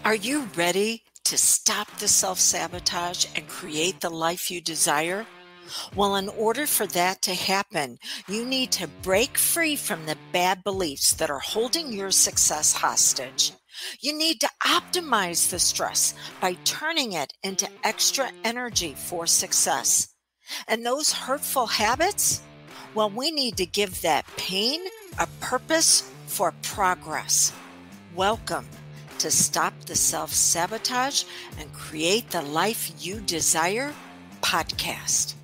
Are you ready to stop the self-sabotage and create the life you desire? Well, in order for that to happen, you need to break free from the bad beliefs that are holding your success hostage. You need to optimize the stress by turning it into extra energy for success. And those hurtful habits? Well, we need to give that pain a purpose for progress. Welcome to Stop the Self-Sabotage and Create the Life You Desire podcast.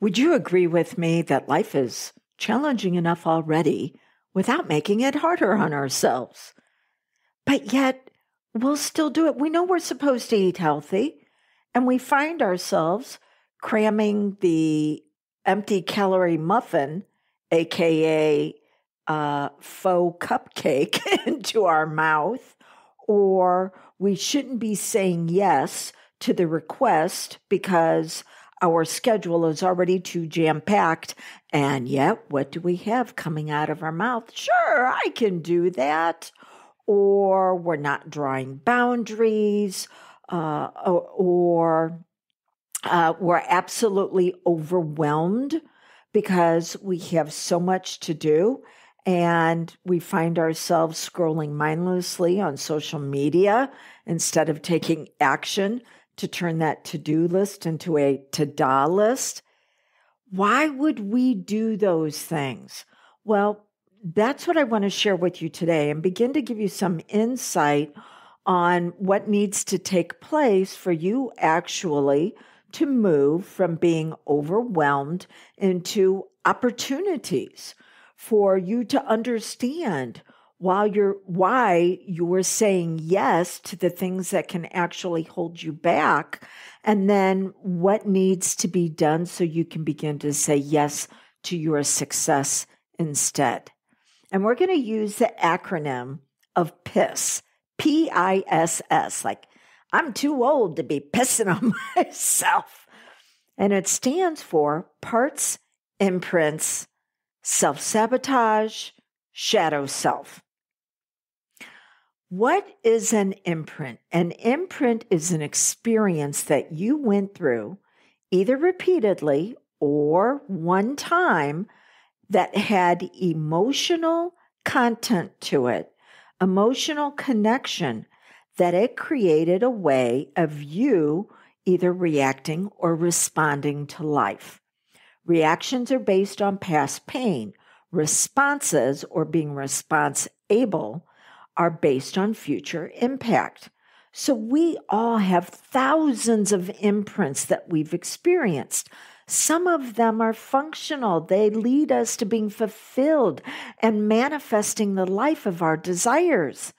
Would you agree with me that life is challenging enough already without making it harder on ourselves? But yet, we'll still do it. We know we're supposed to eat healthy, and we find ourselves cramming the empty calorie muffin, aka faux cupcake, into our mouth, or we shouldn't be saying yes to the request because our schedule is already too jam-packed, and yet what do we have coming out of our mouth? Sure, I can do that. Or we're not drawing boundaries, or we're absolutely overwhelmed because we have so much to do, and we find ourselves scrolling mindlessly on social media instead of taking action to turn that to-do list into a to-da list. Why would we do those things? Well, that's what I want to share with you today and begin to give you some insight on what needs to take place for you actually to move from being overwhelmed into opportunities, for you to understand why you're saying yes to the things that can actually hold you back, and then what needs to be done so you can begin to say yes to your success instead. And we're going to use the acronym of PISS, P-I-S-S, like I'm too old to be pissing on myself. And it stands for parts, imprints, self-sabotage, shadow self. What is an imprint? An imprint is an experience that you went through either repeatedly or one time that had emotional content to it, emotional connection, that it created a way of you either reacting or responding to life. Reactions are based on past pain. Responses, or being response-able, are based on future impact. So we all have thousands of imprints that we've experienced. Some of them are functional. They lead us to being fulfilled and manifesting the life of our desires.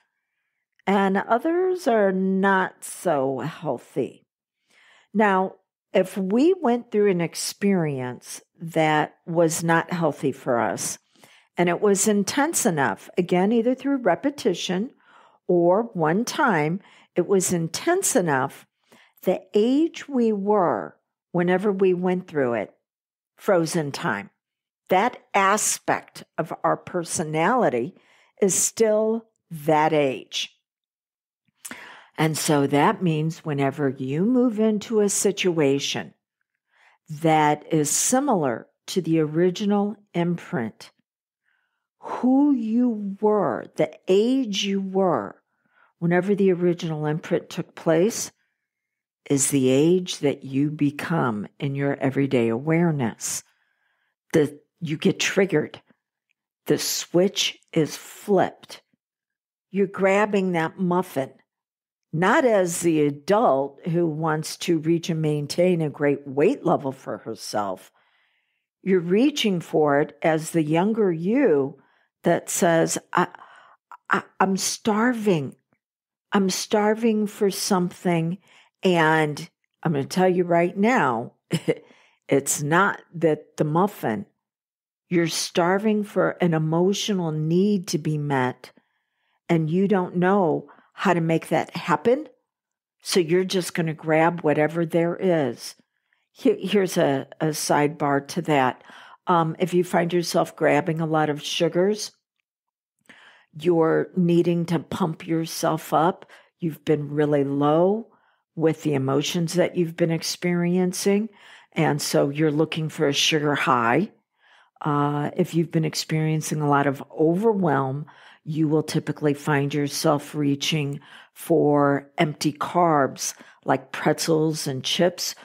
And others are not so healthy. Now, if we went through an experience that was not healthy for us, and it was intense enough, again, either through repetition or one time, it was intense enough, the age we were whenever we went through it, frozen time. That aspect of our personality is still that age. And so that means whenever you move into a situation that is similar to the original imprint, who you were, the age you were, whenever the original imprint took place, is the age that you become in your everyday awareness. You get triggered. The switch is flipped. You're grabbing that muffin, not as the adult who wants to reach and maintain a great weight level for herself. You're reaching for it as the younger you that says, I'm starving. I'm starving for something. And I'm going to tell you right now, it's not that the muffin. You're starving for an emotional need to be met, and you don't know how to make that happen. So you're just going to grab whatever there is. Here's a sidebar to that. If you find yourself grabbing a lot of sugars, You're needing to pump yourself up. You've been really low with the emotions that you've been experiencing. And so you're looking for a sugar high. If you've been experiencing a lot of overwhelm, you will typically find yourself reaching for empty carbs like pretzels and chips,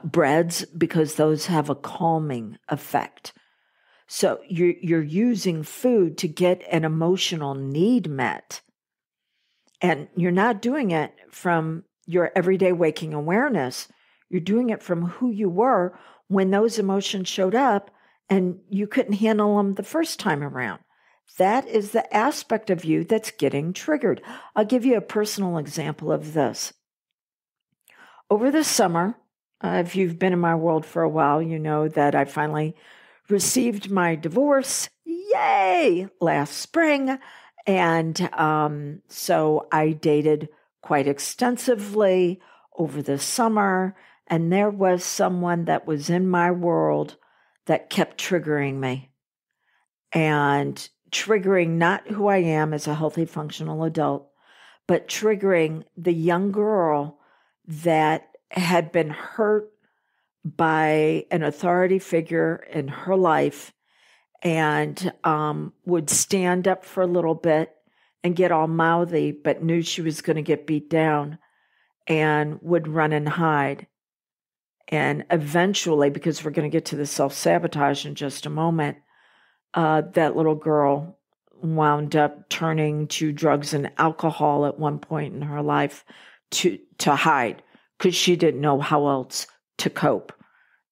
breads, because those have a calming effect. So you're using food to get an emotional need met. And you're not doing it from your everyday waking awareness. You're doing it from who you were when those emotions showed up and you couldn't handle them the first time around. That is the aspect of you that's getting triggered. I'll give you a personal example of this. Over the summer, if you've been in my world for a while, you know that I finally received my divorce, yay, last spring. And so I dated quite extensively over the summer. And there was someone that was in my world that kept triggering me and triggering not who I am as a healthy, functional adult, but triggering the young girl that had been hurt by an authority figure in her life and would stand up for a little bit and get all mouthy, but knew she was going to get beat down and would run and hide. And eventually, because we're going to get to the self-sabotage in just a moment, that little girl wound up turning to drugs and alcohol at one point in her life to hide because she didn't know how else to cope.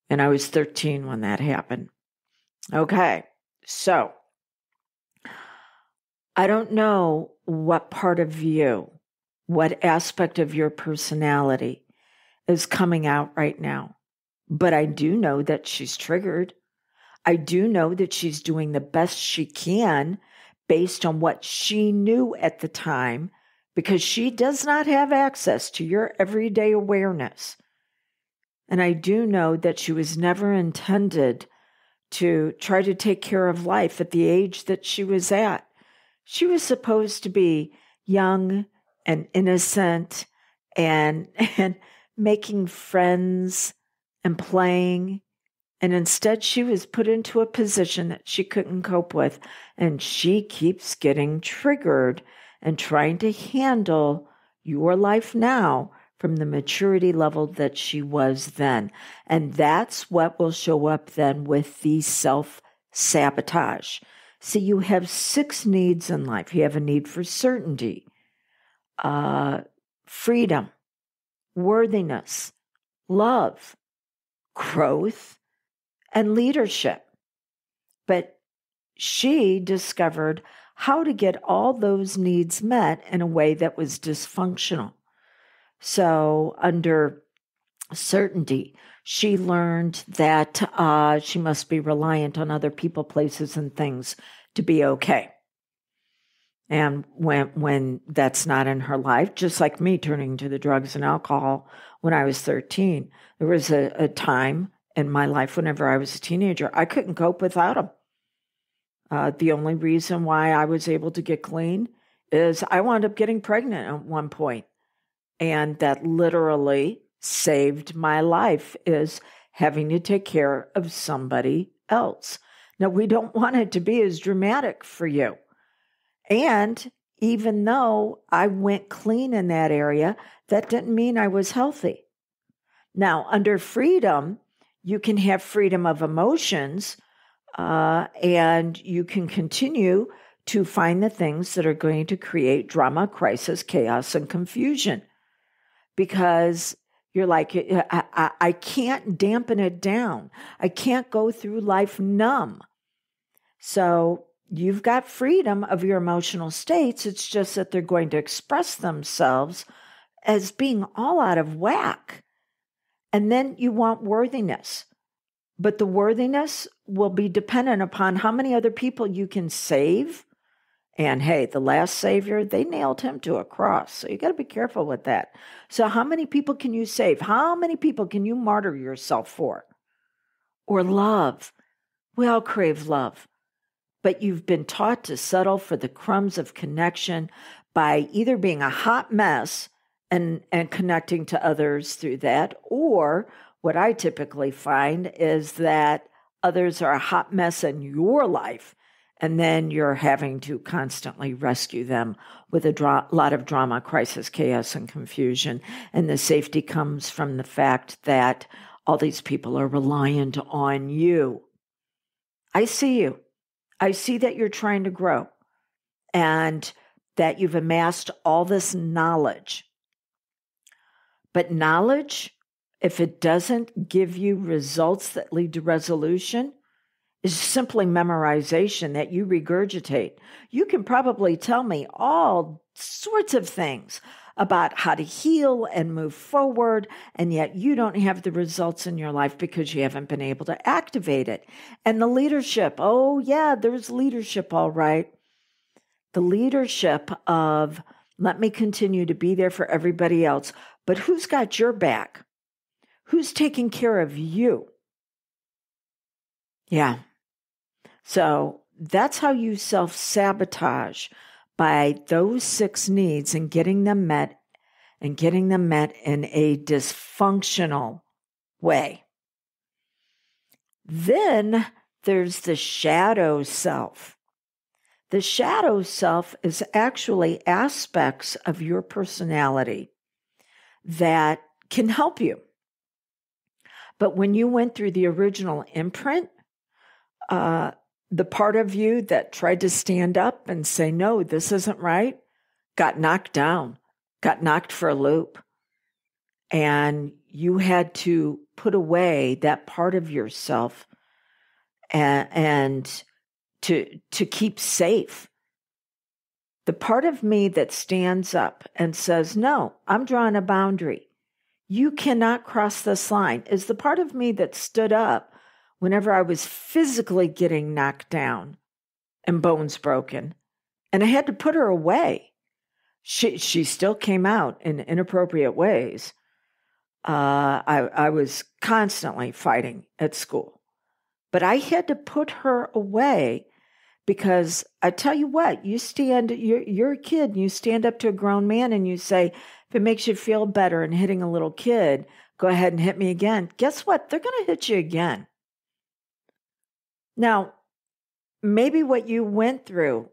And I was 13 when that happened. Okay, so I don't know what part of you, what aspect of your personality is coming out right now, but I do know that she's triggered. I do know that she's doing the best she can based on what she knew at the time, because she does not have access to your everyday awareness. And I do know that she was never intended to try to take care of life at the age that she was at. She was supposed to be young and innocent and making friends and playing. And instead, she was put into a position that she couldn't cope with. And she keeps getting triggered and trying to handle your life now from the maturity level that she was then. And that's what will show up then with the self-sabotage. See, you have 6 needs in life. You have a need for certainty, freedom, worthiness, love, growth, and leadership. But she discovered how to get all those needs met in a way that was dysfunctional. So under certainty, she learned that she must be reliant on other people, places, and things to be okay. And when that's not in her life, just like me turning to the drugs and alcohol when I was 13, there was a time in my life whenever I was a teenager, I couldn't cope without them. The only reason why I was able to get clean is I wound up getting pregnant at one point. And that literally saved my life, is having to take care of somebody else. Now, we don't want it to be as dramatic for you. And even though I went clean in that area, that didn't mean I was healthy. Now, under freedom, you can have freedom of emotions, and you can continue to find the things that are going to create drama, crisis, chaos, and confusion. Because you're like, I can't dampen it down. I can't go through life numb. So you've got freedom of your emotional states. It's just that they're going to express themselves as being all out of whack. And then you want worthiness. But the worthiness will be dependent upon how many other people you can save. And hey, the last savior, they nailed him to a cross. So you got to be careful with that. So how many people can you save? How many people can you martyr yourself for? Or love. We all crave love. but you've been taught to settle for the crumbs of connection by either being a hot mess and connecting to others through that, or what I typically find is that others are a hot mess in your life, and then you're having to constantly rescue them with a lot of drama, crisis, chaos, and confusion. And the safety comes from the fact that all these people are reliant on you. I see you. I see that you're trying to grow and that you've amassed all this knowledge. But knowledge, if it doesn't give you results that lead to resolution, is simply memorization that you regurgitate. You can probably tell me all sorts of things about how to heal and move forward, and yet you don't have the results in your life because you haven't been able to activate it. And the leadership, oh yeah, there's leadership, all right. The leadership of, let me continue to be there for everybody else, but who's got your back? Who's taking care of you? Yeah. So that's how you self-sabotage, by those 6 needs and getting them met in a dysfunctional way. Then there's the shadow self. The shadow self is actually aspects of your personality that can help you. But when you went through the original imprint, the part of you that tried to stand up and say, no, this isn't right, got knocked down, got knocked for a loop. And you had to put away that part of yourself and to keep safe. The part of me that stands up and says, no, I'm drawing a boundary. You cannot cross this line, is the part of me that stood up whenever I was physically getting knocked down and bones broken. And I had to put her away. She still came out in inappropriate ways. I was constantly fighting at school. But I had to put her away because I tell you what, you're a kid, and you stand up to a grown man and you say, if it makes you feel better and hitting a little kid, go ahead and hit me again. Guess what? They're going to hit you again. Now, maybe what you went through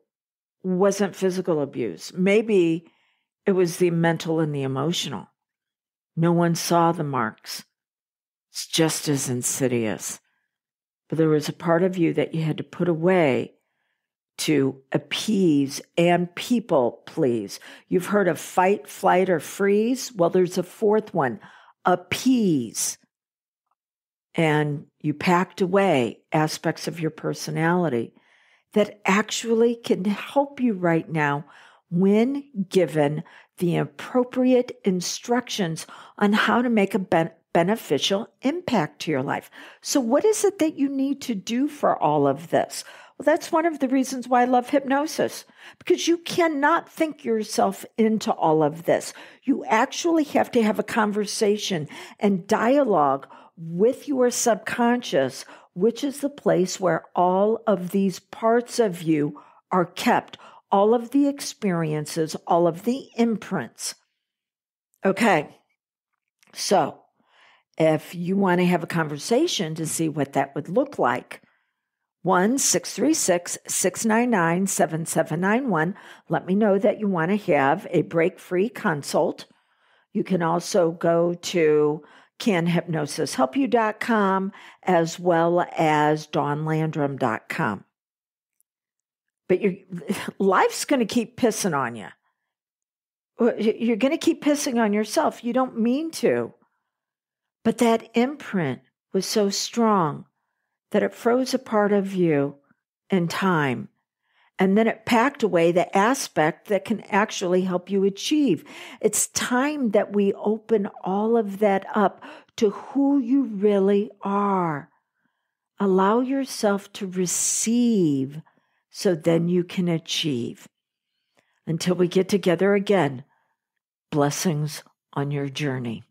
wasn't physical abuse. Maybe it was the mental and the emotional. No one saw the marks. It's just as insidious. But there was a part of you that you had to put away to appease and people please. You've heard of fight, flight, or freeze. Well, there's a 4th one, appease. And you packed away aspects of your personality that actually can help you right now when given the appropriate instructions on how to make a beneficial impact to your life. So what is it that you need to do for all of this? Well, that's one of the reasons why I love hypnosis, because you cannot think yourself into all of this. You actually have to have a conversation and dialogue with your subconscious, which is the place where all of these parts of you are kept, all of the experiences, all of the imprints. Okay, so if you want to have a conversation to see what that would look like, 1-636-699-7791. Let me know that you want to have a break-free consult. You can also go to canhypnosishelpyou.com as well as dawnlandrum.com. But life's going to keep pissing on you. You're going to keep pissing on yourself. You don't mean to. But that imprint was so strong that it froze a part of you in time. And then it packed away the aspect that can actually help you achieve. It's time that we open all of that up to who you really are. Allow yourself to receive so then you can achieve. Until we get together again, blessings on your journey.